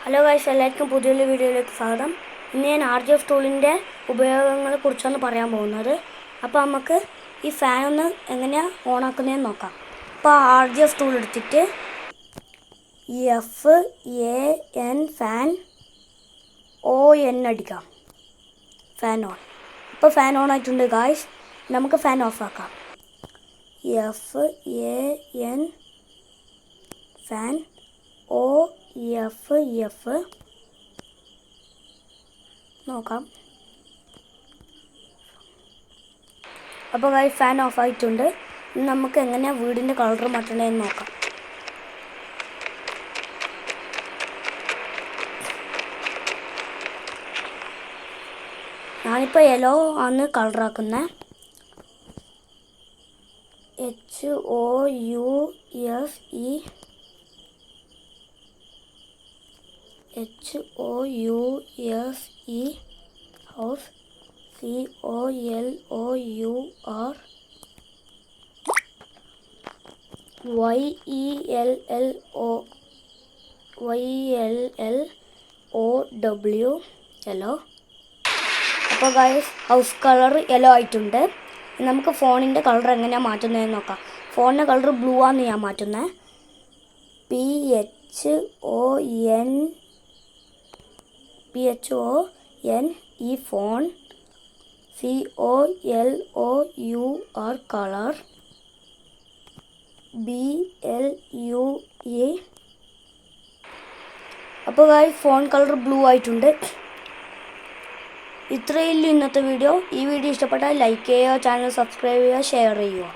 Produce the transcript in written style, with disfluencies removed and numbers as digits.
Hello guys, എല്ലാവർക്കും പുതിയൊരു വീഡിയോയിലേക്ക് സ്വാഗതം. ഇന്ന് ഞാൻ RGF ടൂളിൻ്റെ ഉപയോഗങ്ങളെ കുറിച്ചാണ് പറയാൻ പോകുന്നത്. അപ്പോൾ നമുക്ക് ഈ ഫാൻ ഒന്ന് എങ്ങനെയാണ് ഓണാക്കുന്നതെന്ന് നോക്കാം. അപ്പോൾ RGF ടൂൾ എടുത്തിട്ട് FAN ഫാൻ ON അടിക്കാം. Fan on. ഇപ്പോൾ ഫാൻ ഓൺ ആയിട്ടുണ്ട് ഗൈസ്. നമുക്ക് ഫാൻ ഓഫ് ആക്കാം. FAN ഫാൻ OF നോക്കാം. അപ്പോൾ ഗൈസ് ഫാൻ ഓഫ് ആയിട്ടുണ്ട്. ഇനി നമുക്ക് എങ്ങനെയാണ് വീടിൻ്റെ കളർ മാറ്റണതെന്ന് നോക്കാം. ഞാനിപ്പോൾ യെല്ലോ ആണ് കളറാക്കുന്നത്. HOUSE house COLOUR YELLOW yellow. അപ്പോൾ ഗൈസ് ഹൗസ് കളർ യെല്ലോ ആയിട്ടുണ്ട്. നമുക്ക് ഫോണിൻ്റെ കളർ എങ്ങനെയാണ് മാറ്റുന്നതെന്ന് നോക്കാം. ഫോണിൻ്റെ കളർ ബ്ലൂ ആണ് ഞാൻ മാറ്റുന്നത്. PHON ഈ ഫോൺ COLOUR കളർ BLUE. അപ്പോൾ ഗൈസ് ഫോൺ കളർ ബ്ലൂ ആയിട്ടുണ്ട്. ഇത്രയേ ഉള്ളൂ ഇന്നത്തെ വീഡിയോ. ഈ വീഡിയോ ഇഷ്ടപ്പെട്ടാൽ ലൈക്ക് ചെയ്യുക, ചാനൽ സബ്സ്ക്രൈബ് ചെയ്യുക, ഷെയർ ചെയ്യുക.